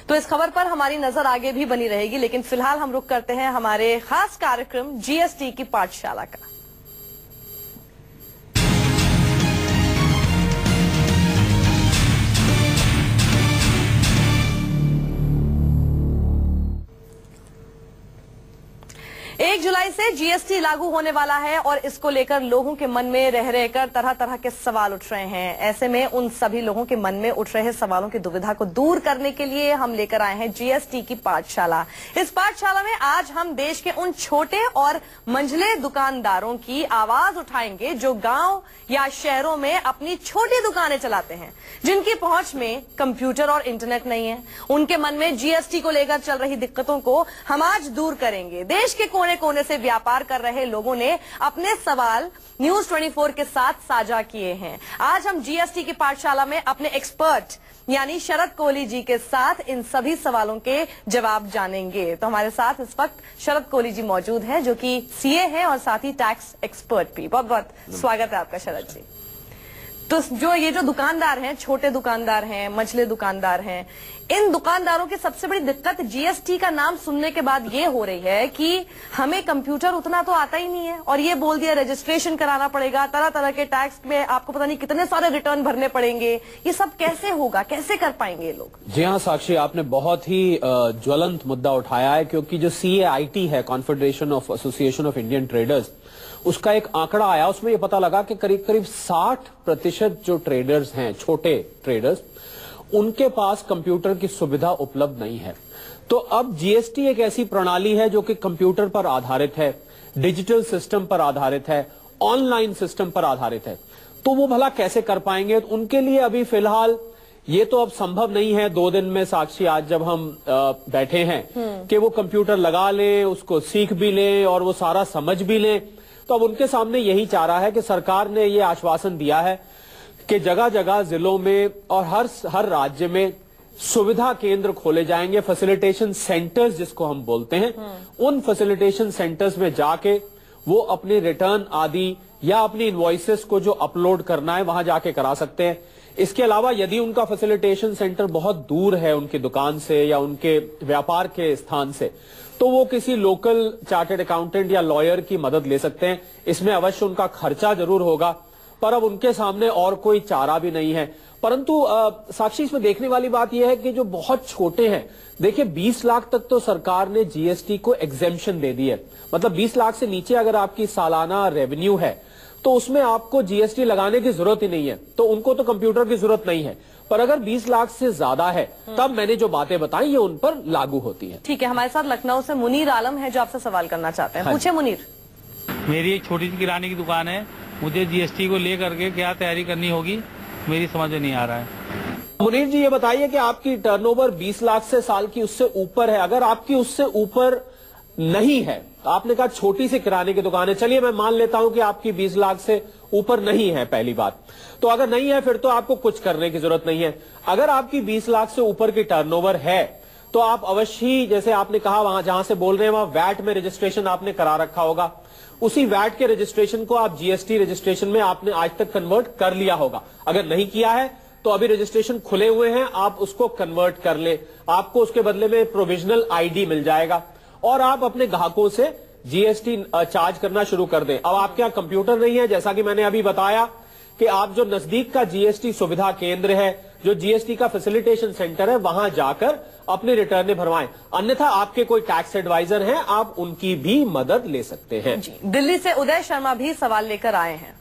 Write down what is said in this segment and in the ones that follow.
तो इस खबर पर हमारी नजर आगे भी बनी रहेगी, लेकिन फिलहाल हम रुख करते हैं हमारे खास कार्यक्रम जीएसटी की पाठशाला का। एक जुलाई से जीएसटी लागू होने वाला है और इसको लेकर लोगों के मन में रह रहकर तरह तरह के सवाल उठ रहे हैं। ऐसे में उन सभी लोगों के मन में उठ रहे सवालों की दुविधा को दूर करने के लिए हम लेकर आए हैं जीएसटी की पाठशाला। इस पाठशाला में आज हम देश के उन छोटे और मंझले दुकानदारों की आवाज उठाएंगे जो गांव या शहरों में अपनी छोटी दुकानें चलाते हैं, जिनकी पहुंच में कंप्यूटर और इंटरनेट नहीं है। उनके मन में जीएसटी को लेकर चल रही दिक्कतों को हम आज दूर करेंगे। देश के कोने कोने से व्यापार कर रहे लोगों ने अपने सवाल न्यूज 24 के साथ साझा किए हैं। आज हम जीएसटी की पाठशाला में अपने एक्सपर्ट यानी शरद कोहली जी के साथ इन सभी सवालों के जवाब जानेंगे। तो हमारे साथ इस वक्त शरद कोहली जी मौजूद हैं, जो कि सीए हैं और साथ ही टैक्स एक्सपर्ट भी। बहुत बहुत स्वागत है आपका शरद जी। तो जो दुकानदार हैं, छोटे दुकानदार हैं, मझले दुकानदार हैं, इन दुकानदारों की सबसे बड़ी दिक्कत जीएसटी का नाम सुनने के बाद ये हो रही है कि हमें कंप्यूटर उतना तो आता ही नहीं है और ये बोल दिया रजिस्ट्रेशन कराना पड़ेगा, तरह तरह के टैक्स में आपको पता नहीं कितने सारे रिटर्न भरने पड़ेंगे। ये सब कैसे होगा, कैसे कर पाएंगे ये लोग? जी हाँ साक्षी, आपने बहुत ही ज्वलंत मुद्दा उठाया है, क्योंकि जो CAIT है, confederation of association of Indian traders, उसका एक आंकड़ा आया, उसमें ये पता लगा कि करीब करीब 60% जो ट्रेडर्स हैं, छोटे ट्रेडर्स, उनके पास कंप्यूटर की सुविधा उपलब्ध नहीं है। तो अब जीएसटी एक ऐसी प्रणाली है जो कि कंप्यूटर पर आधारित है, डिजिटल सिस्टम पर आधारित है, ऑनलाइन सिस्टम पर आधारित है। तो वो भला कैसे कर पाएंगे? तो उनके लिए अभी फिलहाल ये तो अब संभव नहीं है 2 दिन में, साक्षी, आज जब हम बैठे हैं कि वो कंप्यूटर लगा लें, उसको सीख भी लें और वो सारा समझ भी लें। तो अब उनके सामने यही चारा है कि सरकार ने ये आश्वासन दिया है कि जगह जगह जिलों में और हर राज्य में सुविधा केंद्र खोले जाएंगे, फैसिलिटेशन सेंटर्स जिसको हम बोलते हैं। उन फैसिलिटेशन सेंटर्स में जाके वो अपने रिटर्न आदि या अपनी इनवॉइसेस को जो अपलोड करना है वहां जाके करा सकते हैं। इसके अलावा यदि उनका फैसिलिटेशन सेंटर बहुत दूर है उनकी दुकान से या उनके व्यापार के स्थान से, तो वो किसी लोकल चार्टर्ड अकाउंटेंट या लॉयर की मदद ले सकते हैं। इसमें अवश्य उनका खर्चा जरूर होगा, पर अब उनके सामने और कोई चारा भी नहीं है। परंतु साक्षी, इसमें देखने वाली बात यह है कि जो बहुत छोटे हैं, देखिए 20 लाख तक तो सरकार ने जीएसटी को एग्जेम्पशन दे दी है। मतलब 20 लाख से नीचे अगर आपकी सालाना रेवेन्यू है तो उसमें आपको जीएसटी लगाने की जरूरत ही नहीं है, तो उनको तो कंप्यूटर की जरूरत नहीं है। पर अगर 20 लाख से ज्यादा है तब मैंने जो बातें बताई ये उन पर लागू होती है। ठीक है, हमारे साथ लखनऊ से मुनीर आलम है जो आपसे सवाल करना चाहते हैं। पूछे मुनीर। मेरी एक छोटी सी किराने की दुकान है, मुझे जीएसटी को लेकर के क्या तैयारी करनी होगी, मेरी समझ में नहीं आ रहा है। मुनीर जी, ये बताइए कि आपकी टर्नओवर 20 लाख से साल की उससे ऊपर है। अगर आपकी उससे ऊपर नहीं है, तो आपने कहा छोटी सी किराने की दुकान है, चलिए मैं मान लेता हूं कि आपकी 20 लाख से ऊपर नहीं है, पहली बात। तो अगर नहीं है फिर तो आपको कुछ करने की जरूरत नहीं है। अगर आपकी 20 लाख से ऊपर की टर्नओवर है तो आप अवश्य ही, जैसे आपने कहा, वहां जहां से बोल रहे हैं वहां वैट में रजिस्ट्रेशन आपने करा रखा होगा। उसी वैट के रजिस्ट्रेशन को आप जीएसटी रजिस्ट्रेशन में आपने आज तक कन्वर्ट कर लिया होगा। अगर नहीं किया है तो अभी रजिस्ट्रेशन खुले हुए हैं, आप उसको कन्वर्ट कर ले। आपको उसके बदले में प्रोविजनल आईडी मिल जाएगा और आप अपने ग्राहकों से जीएसटी चार्ज करना शुरू कर दें। अब आपके यहाँ कंप्यूटर नहीं है, जैसा कि मैंने अभी बताया कि आप जो नजदीक का जीएसटी सुविधा केंद्र है, जो जीएसटी का फैसिलिटेशन सेंटर है, वहां जाकर अपने रिटर्न भरवाएं। अन्यथा आपके कोई टैक्स एडवाइजर हैं, आप उनकी भी मदद ले सकते हैं। दिल्ली से उदय शर्मा भी सवाल लेकर आए हैं।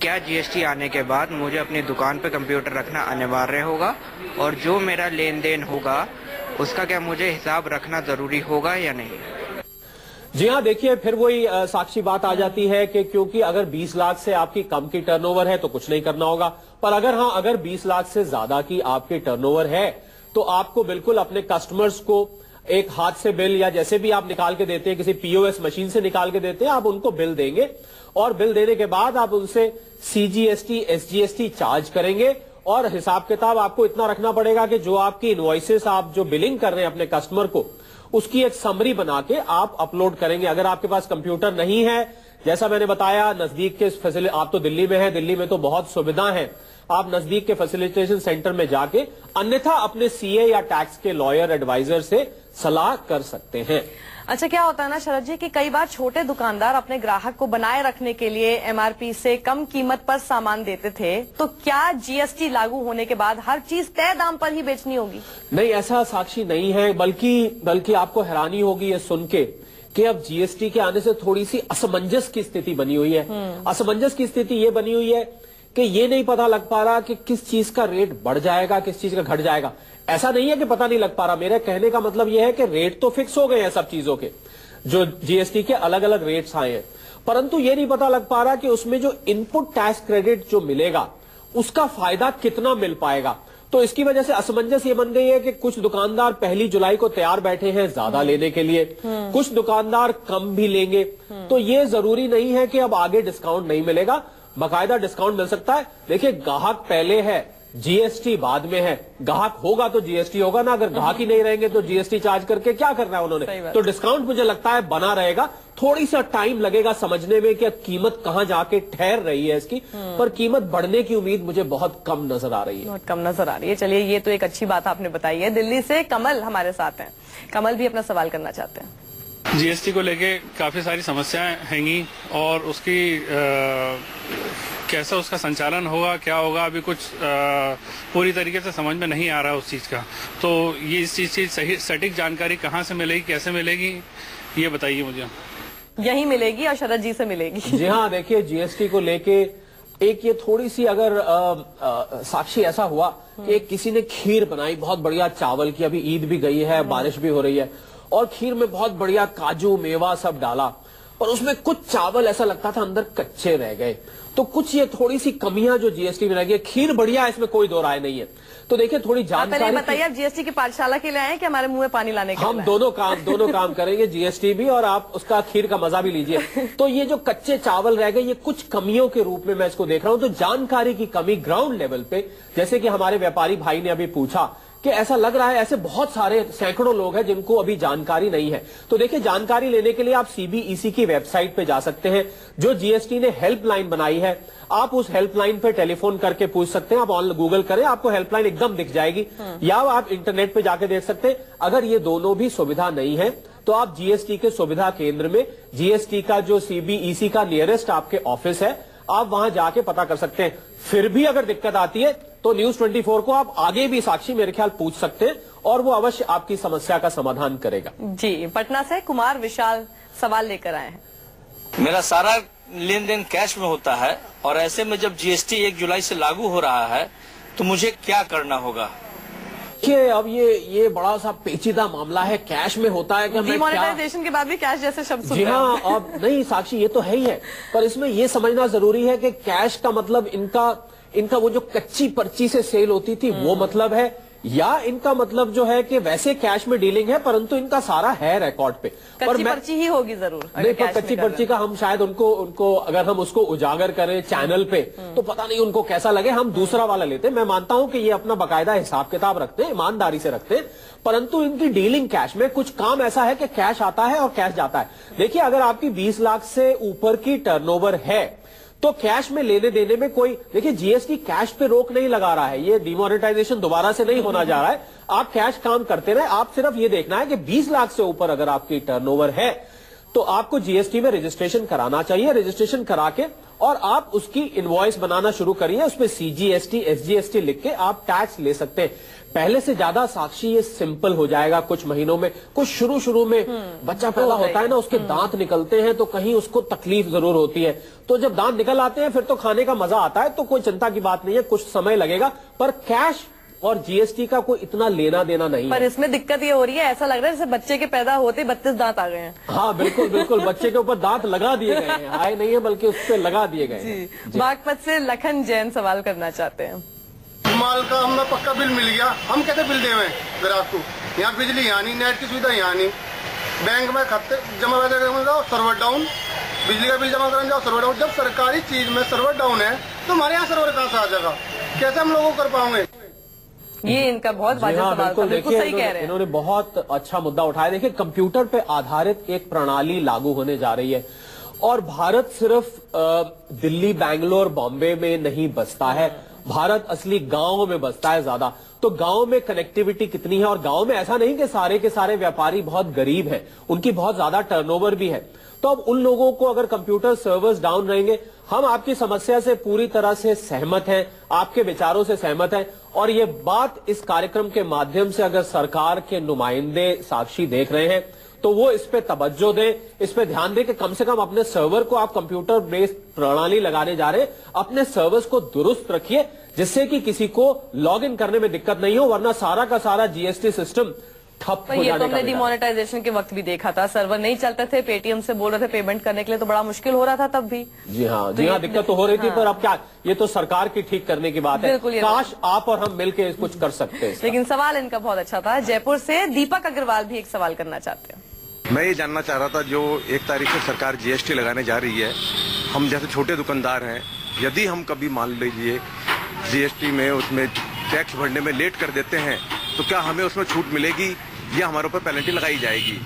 क्या जीएसटी आने के बाद मुझे अपनी दुकान पर कंप्यूटर रखना अनिवार्य होगा, और जो मेरा लेन देन होगा उसका क्या मुझे हिसाब रखना जरूरी होगा या नहीं? जी हाँ, देखिए फिर वही साक्षी बात आ जाती है कि क्योंकि अगर 20 लाख से आपकी कम की टर्नओवर है तो कुछ नहीं करना होगा। पर अगर 20 लाख से ज्यादा की आपकी टर्नओवर है तो आपको बिल्कुल अपने कस्टमर्स को एक हाथ से बिल, या जैसे भी आप निकाल के देते हैं, किसी पीओएस मशीन से निकाल के देते हैं, आप उनको बिल देंगे और बिल देने के बाद आप उनसे सीजीएसटी, एसजीएसटी चार्ज करेंगे। और हिसाब किताब आपको इतना रखना पड़ेगा कि जो आपकी इनवॉइसेस आप जो बिलिंग कर रहे हैं अपने कस्टमर को, उसकी एक समरी बना के आप अपलोड करेंगे। अगर आपके पास कंप्यूटर नहीं है, जैसा मैंने बताया, नजदीक के फैसिलिटी, आप तो दिल्ली में है, दिल्ली में तो बहुत सुविधा है, आप नजदीक के फैसिलिटेशन सेंटर में जाके, अन्यथा अपने सीए या टैक्स के लॉयर एडवाइजर से सलाह कर सकते हैं। अच्छा, क्या होता है ना शरद जी कि कई बार छोटे दुकानदार अपने ग्राहक को बनाए रखने के लिए एमआरपी से कम कीमत पर सामान देते थे, तो क्या जीएसटी लागू होने के बाद हर चीज तय दाम पर ही बेचनी होगी? नहीं, ऐसा साक्षी नहीं है, बल्कि आपको हैरानी होगी ये सुन के कि अब जीएसटी के आने से थोड़ी सी असमंजस की स्थिति बनी हुई है। असमंजस की स्थिति ये बनी हुई है कि ये नहीं पता लग पा रहा कि किस चीज का रेट बढ़ जाएगा, किस चीज का घट जाएगा। ऐसा नहीं है कि पता नहीं लग पा रहा, मेरे कहने का मतलब यह है कि रेट तो फिक्स हो गए हैं सब चीजों के, जो जीएसटी के अलग अलग रेट्स आए हैं, परंतु ये नहीं पता लग पा रहा कि उसमें जो इनपुट टैक्स क्रेडिट जो मिलेगा उसका फायदा कितना मिल पाएगा। तो इसकी वजह से असमंजस ये बन गई है कि कुछ दुकानदार 1 जुलाई को तैयार बैठे हैं ज्यादा लेने के लिए, कुछ दुकानदार कम भी लेंगे। तो ये जरूरी नहीं है कि अब आगे डिस्काउंट नहीं मिलेगा, बाकायदा डिस्काउंट मिल सकता है। देखिए, ग्राहक पहले है, जीएसटी बाद में है। ग्राहक होगा तो जीएसटी होगा ना, अगर ग्राहक ही नहीं रहेंगे तो जीएसटी चार्ज करके क्या करना है उन्होंने। तो डिस्काउंट मुझे लगता है बना रहेगा, थोड़ी सा टाइम लगेगा समझने में कि कीमत कहां जाके ठहर रही है इसकी, पर कीमत बढ़ने की उम्मीद मुझे बहुत कम नजर आ रही है। बहुत कम नजर आ रही है। चलिए, ये तो एक अच्छी बात आपने बताई है। दिल्ली से कमल हमारे साथ हैं, कमल भी अपना सवाल करना चाहते हैं। जीएसटी को लेके काफी सारी समस्याएं हैंगी और उसकी कैसा उसका संचालन होगा, क्या होगा, अभी कुछ पूरी तरीके से समझ में नहीं आ रहा उस चीज का। तो ये इस चीज की सही सटीक जानकारी कहाँ से मिलेगी, कैसे मिलेगी, ये बताइए मुझे। यही मिलेगी और शरद जी से मिलेगी। जी हाँ, देखिए, जीएसटी को लेके एक ये थोड़ी सी अगर साक्षी ऐसा हुआ कि किसी ने खीर बनाई बहुत बढ़िया चावल की, अभी ईद भी गई है, बारिश भी हो रही है, और खीर में बहुत बढ़िया काजू मेवा सब डाला, और उसमें कुछ चावल ऐसा लगता था अंदर कच्चे रह गए। तो कुछ ये थोड़ी सी कमियां जो जीएसटी में लगी है। खीर बढ़िया है, इसमें कोई दो राय नहीं है। तो देखिए, थोड़ी जानकारी बताइए, आप जीएसटी की पाठशाला के लिए आए हैं कि हमारे मुंह में पानी लाने के लिए? हम दोनों काम करेंगे, जीएसटी भी और आप उसका खीर का मजा भी लीजिए। तो ये जो कच्चे चावल रह गए, ये कुछ कमियों के रूप में मैं इसको देख रहा हूं। तो जानकारी की कमी ग्राउंड लेवल पे, जैसे कि हमारे व्यापारी भाई ने अभी पूछा कि ऐसा लग रहा है, ऐसे बहुत सारे सैकड़ों लोग हैं जिनको अभी जानकारी नहीं है। तो देखिए, जानकारी लेने के लिए आप सीबीईसी की वेबसाइट पे जा सकते हैं, जो जीएसटी ने हेल्पलाइन बनाई है। आप उस हेल्पलाइन पे टेलीफोन करके पूछ सकते हैं। आप ऑनलाइन गूगल करें, आपको हेल्पलाइन एकदम दिख जाएगी, या आप इंटरनेट पे जाके देख सकते हैं। अगर ये दोनों भी सुविधा नहीं है तो आप जीएसटी के सुविधा केंद्र में, जीएसटी का जो सीबीईसी का नियरेस्ट आपके ऑफिस है, आप वहां जाके पता कर सकते हैं। फिर भी अगर दिक्कत आती है तो न्यूज 24 को आप आगे भी साक्षी मेरे ख्याल पूछ सकते हैं, और वो अवश्य आपकी समस्या का समाधान करेगा। जी, पटना से कुमार विशाल सवाल लेकर आए हैं। मेरा सारा लेन देन कैश में होता है, और ऐसे में जब जीएसटी 1 जुलाई से लागू हो रहा है तो मुझे क्या करना होगा? अब ये बड़ा सा पेचीदा मामला है, कैश में होता है कि डिमोनेटाइजेशन के बाद भी कैश जैसे शब्द सुन जी हाँ, अब नहीं साक्षी, ये तो है ही है, पर इसमें ये समझना जरूरी है कि कैश का मतलब इनका वो जो कच्ची पर्ची से सेल होती थी वो मतलब है, या इनका मतलब जो है कि वैसे कैश में डीलिंग है परंतु इनका सारा है रिकॉर्ड पे। कच्ची पर्ची ही होगी जरूर। नहीं, पर कच्ची पर्ची का हम शायद उनको अगर हम उसको उजागर करें चैनल पे तो पता नहीं उनको कैसा लगे। हम दूसरा वाला लेते हैं। मैं मानता हूं कि ये अपना बाकायदा हिसाब किताब रखते हैं, ईमानदारी से रखते हैं, परंतु इनकी डीलिंग कैश में, कुछ काम ऐसा है कि कैश आता है और कैश जाता है। देखिए, अगर आपकी 20 लाख से ऊपर की टर्नओवर है तो कैश में लेने देने में कोई, देखिए, जीएसटी कैश पे रोक नहीं लगा रहा है। ये डिमोनेटाइजेशन दोबारा से नहीं होना जा रहा है। आप कैश काम करते रहे, आप सिर्फ ये देखना है कि 20 लाख से ऊपर अगर आपकी टर्नओवर है तो आपको जीएसटी में रजिस्ट्रेशन कराना चाहिए। रजिस्ट्रेशन करा के और आप उसकी इनवॉइस बनाना शुरू करिए, उसमें सीजीएसटी, एसजीएसटी लिख के आप टैक्स ले सकते हैं। पहले से ज्यादा साक्षी ये सिंपल हो जाएगा कुछ महीनों में। कुछ शुरू में बच्चा पैदा होता है ना, उसके दांत निकलते हैं तो कहीं उसको तकलीफ जरूर होती है। तो जब दांत निकल आते हैं फिर तो खाने का मजा आता है, तो कोई चिंता की बात नहीं है, कुछ समय लगेगा। पर कैश और जीएसटी का कोई इतना लेना देना नहीं पर है। इसमें दिक्कत ये हो रही है, ऐसा लग रहा है जैसे बच्चे के पैदा होते 32 दांत आ गए हैं। हाँ, बिल्कुल बच्चे के ऊपर दांत लगा दिए गए हैं, आए नहीं है बल्कि उस पर लगा दिए गए हैं। बागपत से लखन जैन सवाल करना चाहते हैं। माल का हमें पक्का बिल मिल गया, हम कैसे बिल देवें ग्राहक को? यहाँ बिजली यहाँ नहीं, नेट की सुविधा यहाँ नहीं, बैंक में खाते जमा करने जाओ सर्वर डाउन, बिजली का बिल जमा करने जाओ सर्वर डाउन। जब सरकारी चीज में सर्वर डाउन है तो हमारे यहाँ सर्वर कहाँ से आ जाएगा? कैसे हम लोगों को कर पाओगे? ये इनका बहुत वाजिब सवाल था, बिल्कुल सही कह रहे हैं। इन्होंने बहुत अच्छा मुद्दा उठाया। देखिए, कंप्यूटर पे आधारित एक प्रणाली लागू होने जा रही है, और भारत सिर्फ दिल्ली, बैंगलोर, बॉम्बे में नहीं बसता है। भारत असली गांवों में बसता है ज्यादा, तो गांव में कनेक्टिविटी कितनी है। और गांव में ऐसा नहीं कि सारे के सारे व्यापारी बहुत गरीब हैं, उनकी बहुत ज्यादा टर्नओवर भी है। तो अब उन लोगों को अगर कंप्यूटर सर्वर्स डाउन रहेंगे, हम आपकी समस्या से पूरी तरह से सहमत हैं, आपके विचारों से सहमत हैं, और ये बात इस कार्यक्रम के माध्यम से अगर सरकार के नुमाइंदे साक्षी देख रहे हैं तो वो इस पे तवज्जो दें, इस पे ध्यान दें कि कम से कम अपने सर्वर को आप कंप्यूटर बेस्ड प्रणाली लगाने जा रहे हैं, अपने सर्वर्स को दुरुस्त रखिए जिससे कि किसी को लॉग इन करने में दिक्कत नहीं हो, वरना सारा का सारा जीएसटी सिस्टम ठप हो ये जाने तो हमने का। डिमोनेटाइजेशन के वक्त भी देखा था, सर्वर नहीं चलते थे, पेटीएम से बोल रहे थे पेमेंट करने के लिए, तो बड़ा मुश्किल हो रहा था तब भी। जी हाँ, दिक्कत तो हो रही थी, पर अब क्या, ये तो सरकार की ठीक करने की बात है। काश आप और हम मिलकर कुछ कर सकते हैं। लेकिन सवाल इनका बहुत अच्छा था। जयपुर से दीपक अग्रवाल भी एक सवाल करना चाहते हैं। मैं ये जानना चाह रहा था, जो 1 तारीख से सरकार जीएसटी लगाने जा रही है, हम जैसे छोटे दुकानदार हैं, यदि हम कभी मान लीजिए जीएसटी में उसमें टैक्स भरने में लेट कर देते हैं तो क्या हमें उसमें छूट मिलेगी या हमारे ऊपर पेनल्टी लगाई जाएगी?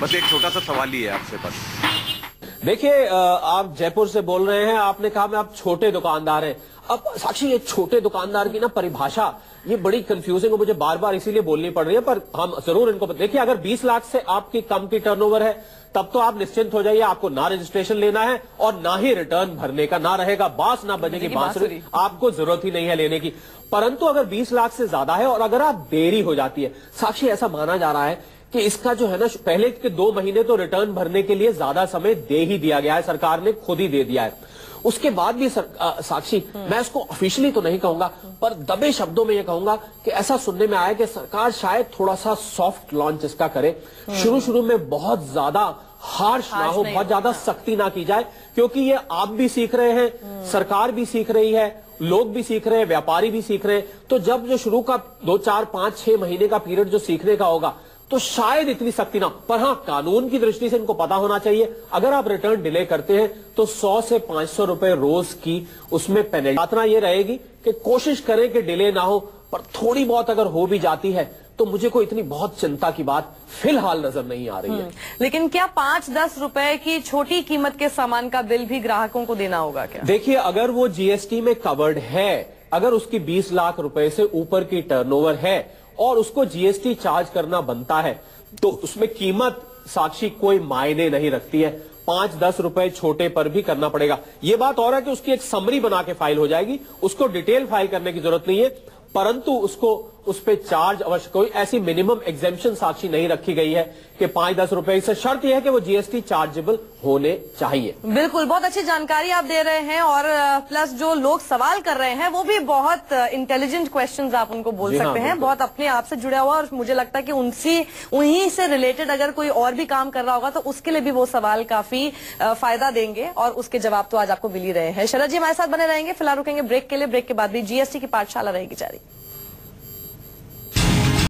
बस एक छोटा सा सवाल ही है आपसे बस। देखिए, आप जयपुर से बोल रहे हैं, आपने कहा मैं आप छोटे दुकानदार हैं। अब साक्षी, ये छोटे दुकानदार की ना परिभाषा ये बड़ी कंफ्यूजिंग है, मुझे बार बार इसीलिए बोलनी पड़ रही है, पर हम जरूर इनको देखिए। अगर 20 लाख से आपकी कम की टर्नओवर है तब तो आप निश्चिंत हो जाइए, आपको ना रजिस्ट्रेशन लेना है और ना ही रिटर्न भरने का, ना रहेगा बांस ना बजेगी बांसुरी, आपको जरूरत ही नहीं है लेने की। परंतु अगर 20 लाख से ज्यादा है और अगर आप देरी हो जाती है, साक्षी ऐसा माना जा रहा है कि इसका जो है ना, पहले के 2 महीने तो रिटर्न भरने के लिए ज्यादा समय दे ही दिया गया है, सरकार ने खुद ही दे दिया है। उसके बाद भी साक्षी, मैं इसको ऑफिशियली तो नहीं कहूंगा पर दबे शब्दों में ये कहूंगा कि ऐसा सुनने में आया कि सरकार शायद थोड़ा सा सॉफ्ट लॉन्च इसका करे, शुरू में बहुत ज्यादा हार्श ना हो, बहुत ज्यादा सख्ती ना की जाए, क्योंकि ये आप भी सीख रहे हैं, सरकार भी सीख रही है, लोग भी सीख रहे हैं, व्यापारी भी सीख रहे हैं। तो जब जो शुरू का 2, 4, 5, 6 महीने का पीरियड जो सीखने का होगा तो शायद इतनी सख्ती ना, पर हाँ कानून की दृष्टि से इनको पता होना चाहिए, अगर आप रिटर्न डिले करते हैं तो 100 से 500 रुपए रोज की उसमें पेनल्टी। प्रार्थना ये रहेगी कि कोशिश करें कि डिले ना हो, पर थोड़ी बहुत अगर हो भी जाती है तो मुझे कोई इतनी बहुत चिंता की बात फिलहाल नजर नहीं आ रही है। लेकिन क्या 5-10 रुपए की छोटी कीमत के सामान का बिल भी ग्राहकों को देना होगा क्या? देखिए, अगर वो जीएसटी में कवर्ड है, अगर उसकी 20 लाख रुपए से ऊपर की टर्नओवर है और उसको जीएसटी चार्ज करना बनता है, तो उसमें कीमत साक्षी कोई मायने नहीं रखती है। 5-10 रुपए छोटे पर भी करना पड़ेगा। ये बात और है कि उसकी एक समरी बना के फाइल हो जाएगी, उसको डिटेल फाइल करने की जरूरत नहीं है, परंतु उसको उस पे चार्ज अवश्य, कोई ऐसी मिनिमम एग्जेम्पशन साक्षी नहीं रखी गई है कि 5-10 रुपए से, शर्त यह है कि वो जीएसटी चार्जेबल होने चाहिए। बिल्कुल, बहुत अच्छी जानकारी आप दे रहे हैं, और प्लस जो लोग सवाल कर रहे हैं वो भी बहुत इंटेलिजेंट क्वेश्चंस आप उनको बोल सकते हैं, बहुत अपने आप से जुड़ा हुआ, और मुझे लगता है कि उन्हीं से रिलेटेड अगर कोई और भी काम कर रहा होगा तो उसके लिए भी वो सवाल काफी फायदा देंगे, और उसके जवाब तो आज आपको मिल ही रहे हैं। शरद जी हमारे साथ बने रहेंगे, फिलहाल रुकेंगे ब्रेक के लिए, ब्रेक के बाद भी जीएसटी की पाठशाला रहेगी जारी।